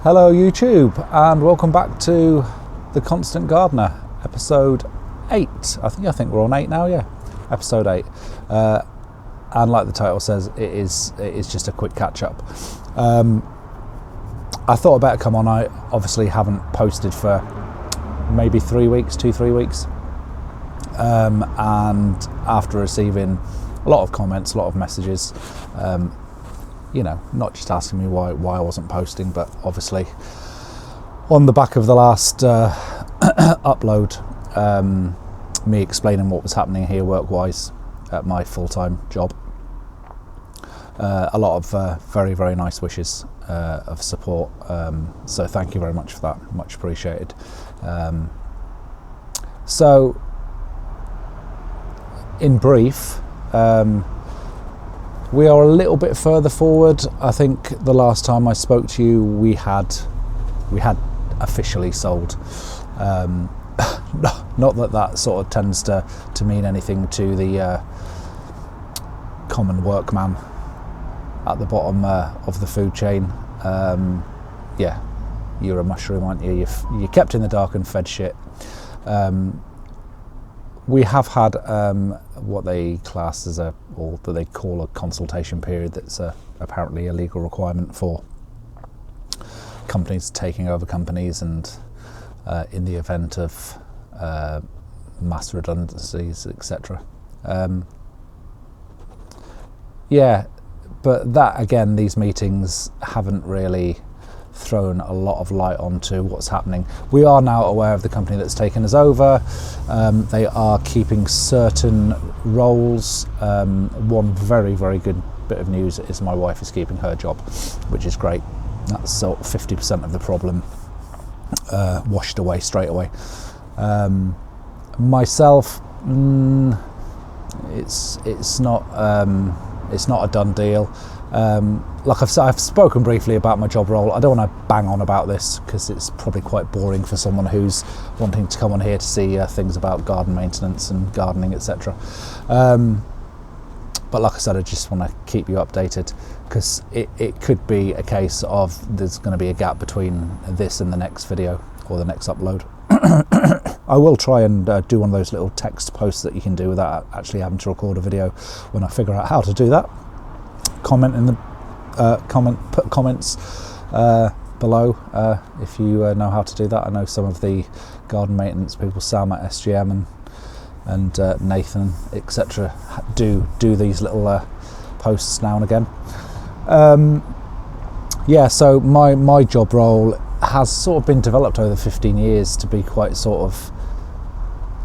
Hello YouTube, and welcome back to The Constant Gardener, episode 8. I think we're on 8 now, yeah. Episode 8. And like the title says, it is just a quick catch up. I thought I'd better come on. I obviously haven't posted for maybe 3 weeks, 2-3 weeks. And after receiving a lot of comments, a lot of messages, not just asking me why I wasn't posting, but obviously on the back of the last upload, me explaining what was happening here work-wise at my full-time job. A lot of very, very nice wishes of support. So thank you very much for that. Much appreciated. So, in brief, we are a little bit further forward. I think the last time I spoke to you, we had officially sold. Not that sort of tends to mean anything to the common workman at the bottom of the food chain. Yeah, you're a mushroom, aren't you? You're kept in the dark and fed shit. We have had what they class as or that they call a consultation period. That's apparently a legal requirement for companies taking over companies, and in the event of mass redundancies, etc. Yeah, but that again, these meetings haven't really thrown a lot of light onto what's happening. We are now aware of the company that's taken us over. They are keeping certain roles. One very, very good bit of news is my wife is keeping her job, which is great. That's sort of 50% of the problem washed away straight away. Myself, it's not a done deal. Like I've spoken briefly about my job role. I don't want to bang on about this because it's probably quite boring for someone who's wanting to come on here to see things about garden maintenance and gardening, etc. But like I said, I just want to keep you updated, because it could be a case of there's going to be a gap between this and the next video or the next upload. I will try and do one of those little text posts that you can do without actually having to record a video when I figure out how to do that. Comment in the put comments below if you know how to do that. I know some of the garden maintenance people, Sam at SGM and Nathan, etc., do these little posts now and again. Yeah, so my job role has sort of been developed over 15 years to be quite sort of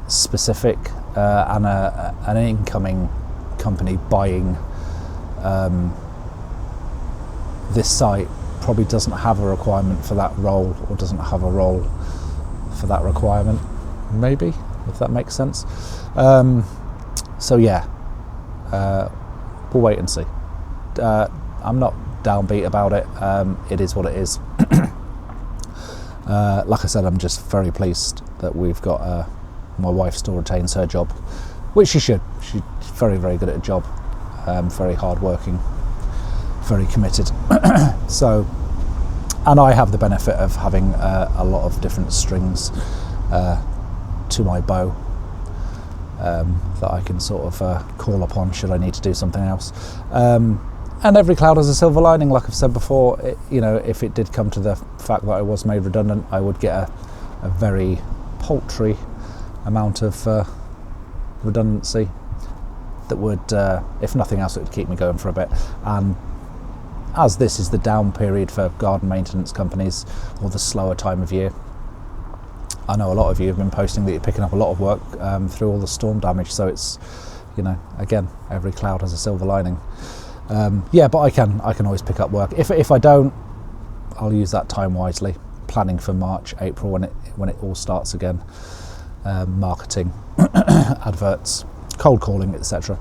specific, and an incoming company buying this site probably doesn't have a requirement for that role, or doesn't have a role for that requirement, maybe, if that makes sense. So yeah, we'll wait and see. I'm not downbeat about it. It is what it is. Like I said, I'm just very pleased that we've got my wife still retains her job, which she should. She's very, very good at a job, very hard working, very committed. So, and I have the benefit of having a lot of different strings to my bow that I can sort of call upon should I need to do something else. And every cloud has a silver lining, like I've said before. If it did come to the fact that I was made redundant, I would get a very paltry amount of redundancy that would, if nothing else, it would keep me going for a bit. And as this is the down period for garden maintenance companies, or the slower time of year, I know a lot of you have been posting that you're picking up a lot of work through all the storm damage. So it's, again, every cloud has a silver lining. Yeah, but I can always pick up work. If I don't, I'll use that time wisely, planning for March, April, when it all starts again. Marketing, adverts, cold calling, etc.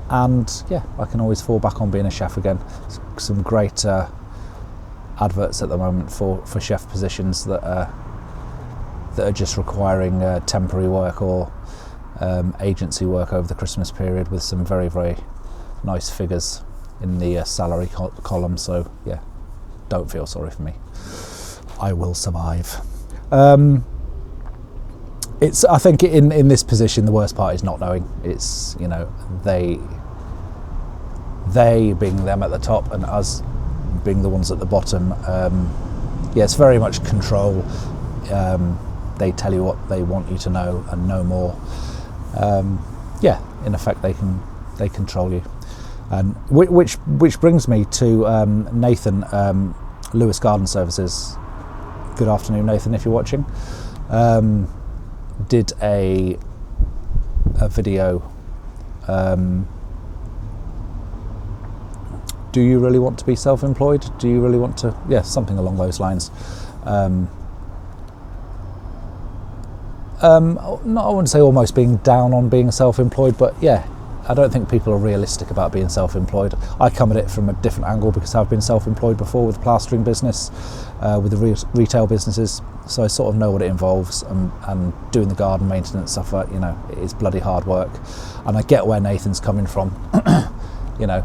And yeah, I can always fall back on being a chef again. Some great adverts at the moment for chef positions that are just requiring temporary work or agency work over the Christmas period, with some very, very nice figures in the salary column. So yeah, don't feel sorry for me. I will survive. I think in this position, the worst part is not knowing. It's, you know, they being them at the top and us being the ones at the bottom. Yeah, it's very much control. They tell you what they want you to know and no more. Yeah, in effect, they control you. And which brings me to Nathan, Lewis Garden Services. Good afternoon, Nathan, if you're watching. Did a video. Do you really want to be self-employed? Do you really want to? Yeah, something along those lines. Not, I wouldn't say almost being down on being self-employed, but yeah, I don't think people are realistic about being self-employed. I come at it from a different angle because I've been self-employed before with the plastering business, with the retail businesses, so I sort of know what it involves, and doing the garden maintenance stuff, you know, it is bloody hard work. And I get where Nathan's coming from. You know,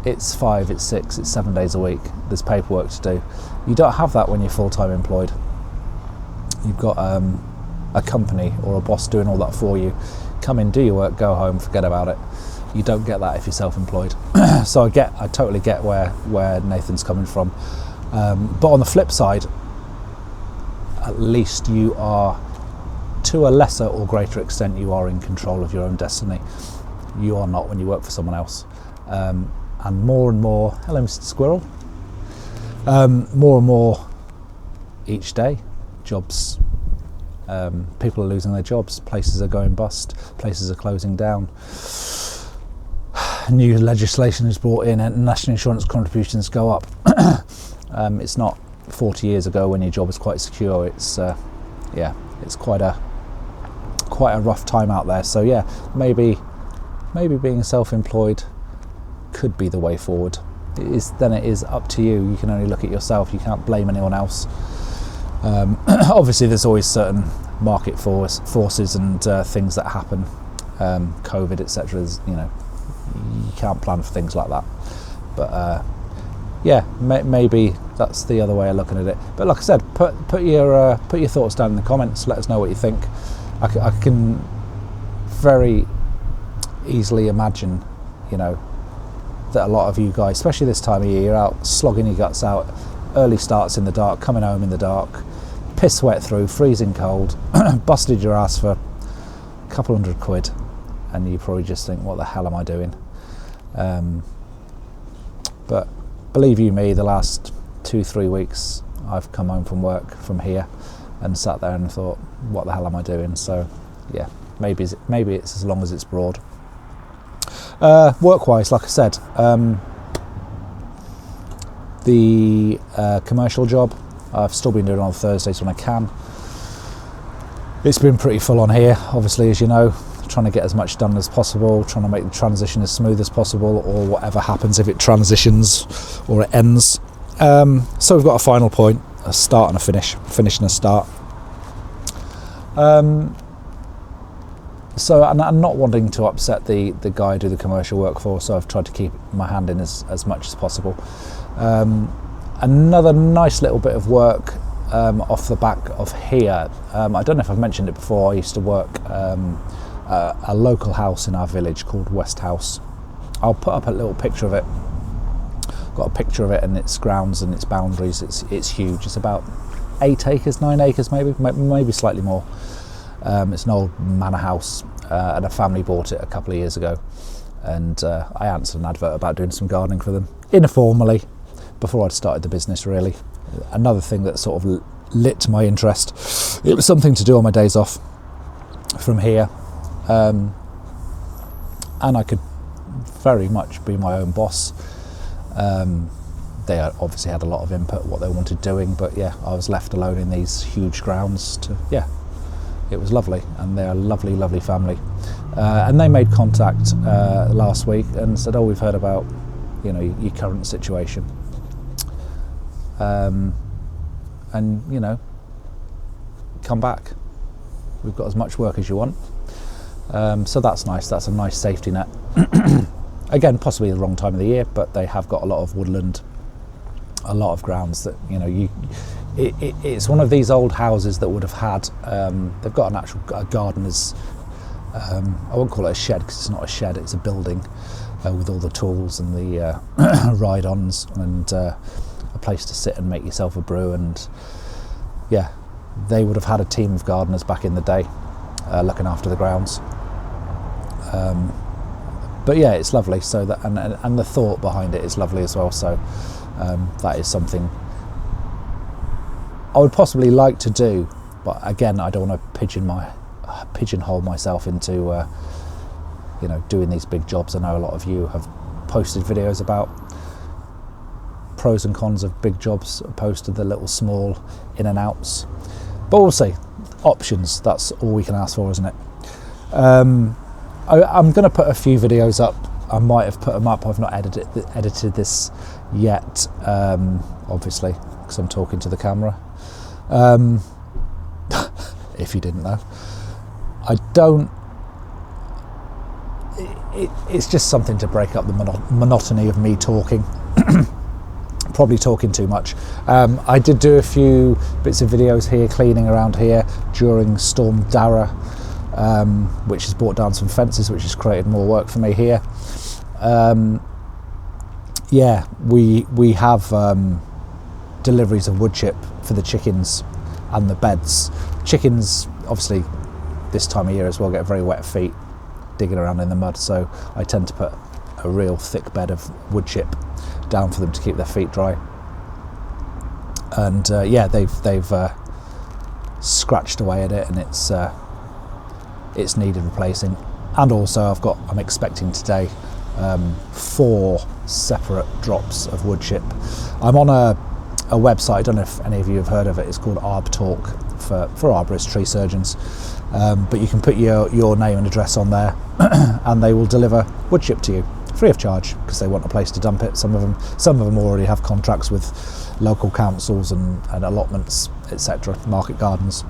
it's 5, it's 6, it's 7 days a week, there's paperwork to do. You don't have that when you're full-time employed. You've got a company or a boss doing all that for you. Come in, do your work, go home, forget about it. You don't get that if you're self-employed. So I totally get where Nathan's coming from. But on the flip side, at least you are, to a lesser or greater extent, you are in control of your own destiny. You are not when you work for someone else. And more and more, hello Mr. Squirrel, more and more each day, jobs, people are losing their jobs, places are going bust, places are closing down. New legislation is brought in and national insurance contributions go up. It's not 40 years ago when your job was quite secure. It's yeah, it's quite a rough time out there. So yeah, maybe being self-employed could be the way forward. It is up to you. You can only look at yourself. You can't blame anyone else. Obviously there's always certain market forces and things that happen, COVID, etc. You know, you can't plan for things like that. But yeah, maybe that's the other way of looking at it. But like I said, put your thoughts down in the comments. Let us know what you think. I can very easily imagine, you know, that a lot of you guys, especially this time of year, you're out slogging your guts out, early starts in the dark, coming home in the dark, piss wet through, freezing cold, busted your ass for a couple £100, and you probably just think, what the hell am I doing? But believe you me, the last 2-3 weeks I've come home from work from here and sat there and thought, what the hell am I doing? So yeah, maybe it's as long as it's broad. Work-wise, like I said, the commercial job I've still been doing on Thursdays when I can. It's been pretty full on here, obviously, as you know, trying to get as much done as possible, trying to make the transition as smooth as possible, or whatever happens if it transitions or it ends. So we've got a final point, a start and a finish and a start. So I'm not wanting to upset the guy I do the commercial work for, so I've tried to keep my hand in as much as possible. Another nice little bit of work off the back of here. I don't know if I've mentioned it before. I used to work a local house in our village called West House. I'll put up a little picture of it. Got a picture of it and its grounds and its boundaries. It's huge. It's about 8 acres, 9 acres, maybe slightly more. It's an old manor house, and a family bought it a couple of years ago, and I answered an advert about doing some gardening for them informally before I'd started the business, really. Another thing that sort of lit my interest. It was something to do on my days off from here, and I could very much be my own boss. They obviously had a lot of input what they wanted doing, but yeah, I was left alone in these huge grounds it was lovely, and they're a lovely, lovely family. And they made contact last week and said, "Oh, we've heard about, you know, your current situation, and you know, come back. We've got as much work as you want." So that's nice. That's a nice safety net. Again, possibly the wrong time of the year, but they have got a lot of woodland, a lot of grounds that, you know, it's one of these old houses that would have had, they've got an actual gardener's, I won't call it a shed because it's not a shed, it's a building with all the tools and the ride-ons and a place to sit and make yourself a brew. And yeah, they would have had a team of gardeners back in the day looking after the grounds. But yeah, it's lovely. So that and the thought behind it is lovely as well. So that is something I would possibly like to do, but again, I don't want to pigeonhole myself into you know, doing these big jobs. I know a lot of you have posted videos about pros and cons of big jobs opposed to the little small in and outs, but we'll see. Options, that's all we can ask for, isn't it? I'm going to put a few videos up. I might have put them up. I've not edited this yet, obviously, because I'm talking to the camera. If you didn't know, I don't. It's just something to break up the monotony of me talking. Probably talking too much. I did do a few bits of videos here, cleaning around here during Storm Dara, which has brought down some fences, which has created more work for me here. Yeah, we have deliveries of wood chip for the chickens and the beds. Chickens, obviously, this time of year as well, get very wet feet digging around in the mud, so I tend to put a real thick bed of wood chip down for them to keep their feet dry. And yeah, they've scratched away at it, and it's needed replacing. And also I'm expecting today 4 separate drops of wood chip. I'm on a website, I don't know if any of you have heard of it, it's called Arb Talk for arborist tree surgeons, but you can put your name and address on there and they will deliver wood chip to you free of charge, because they want a place to dump it. Some of them already have contracts with local councils and allotments, etc., market gardens.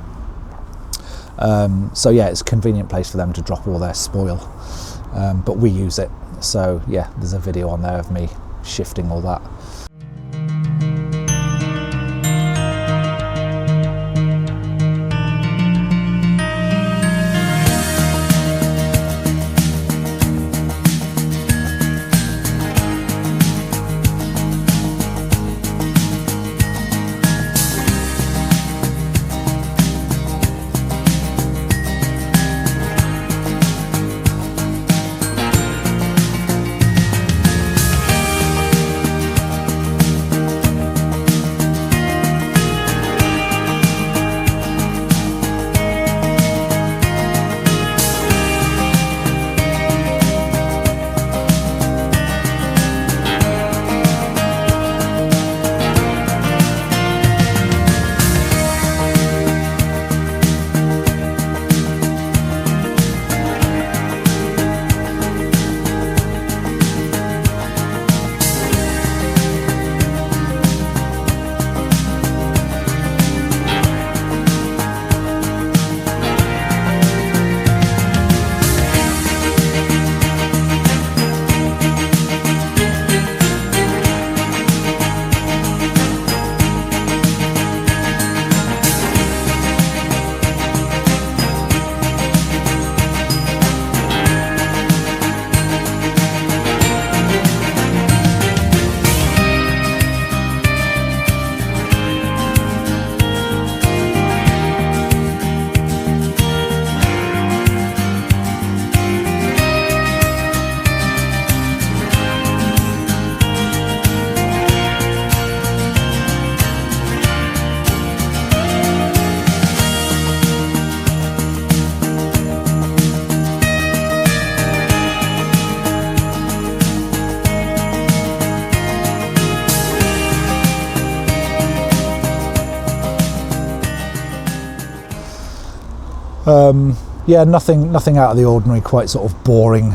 So yeah, it's a convenient place for them to drop all their spoil, but we use it. So yeah, there's a video on there of me shifting all that. Yeah, nothing out of the ordinary, quite sort of boring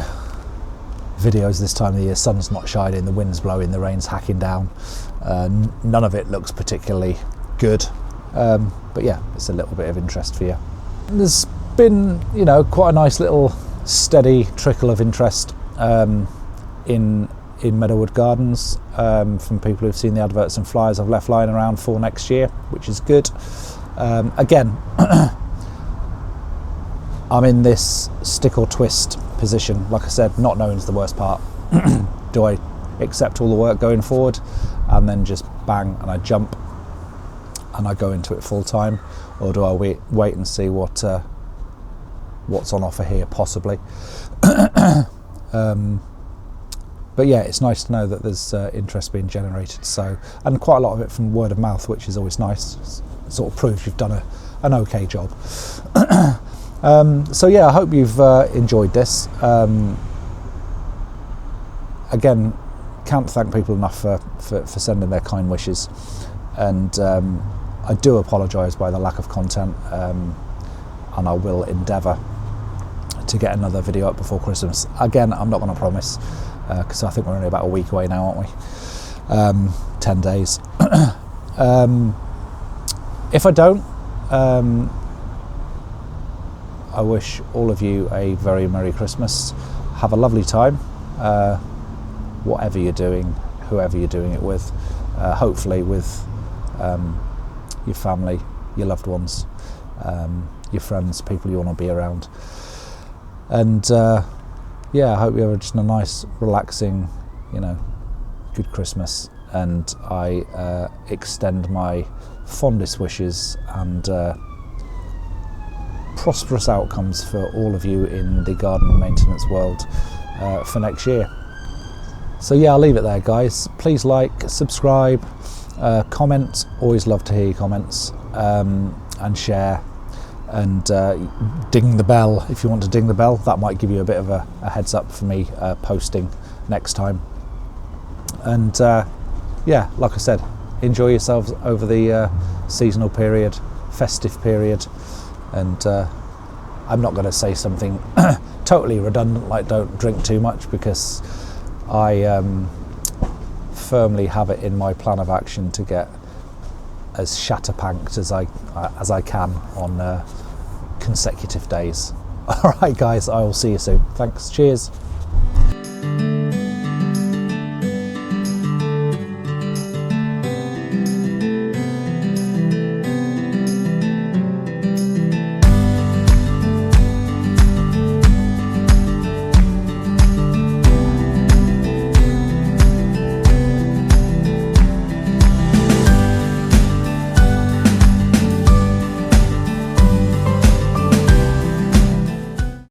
videos this time of the year. Sun's not shining, the wind's blowing, the rain's hacking down. None of it looks particularly good, but yeah, it's a little bit of interest for you. There's been, you know, quite a nice little steady trickle of interest. in Meadowwood Gardens from people who've seen the adverts and flyers I've left lying around for next year, which is good. Again, I'm in this stick or twist position. Like I said, not knowing is the worst part. Do I accept all the work going forward and then just bang and I jump and I go into it full time, or do I wait and see what's on offer here, possibly? But yeah, it's nice to know that there's interest being generated. So, and quite a lot of it from word of mouth, which is always nice. It sort of proves you've done an okay job. So yeah, I hope you've enjoyed this. Again, can't thank people enough for sending their kind wishes, and I do apologise by the lack of content, and I will endeavour to get another video up before Christmas. Again, I'm not going to promise, because I think we're only about a week away now, aren't we? 10 days. If I don't, I wish all of you a very Merry Christmas. Have a lovely time, whatever you're doing, whoever you're doing it with, hopefully with your family, your loved ones, your friends, people you want to be around. And yeah, I hope you have just a nice, relaxing, good Christmas. And I extend my fondest wishes and prosperous outcomes for all of you in the garden maintenance world for next year. So yeah, I'll leave it there, guys. Please like, subscribe, comment. Always love to hear your comments, and share, and ding the bell if you want to ding the bell. That might give you a bit of a heads up for me posting next time. And yeah, like I said, enjoy yourselves over the seasonal period, festive period. And I'm not going to say something totally redundant like don't drink too much, because I firmly have it in my plan of action to get as shatterpanked as I can on consecutive days. All right, guys, I will see you soon. Thanks. Cheers.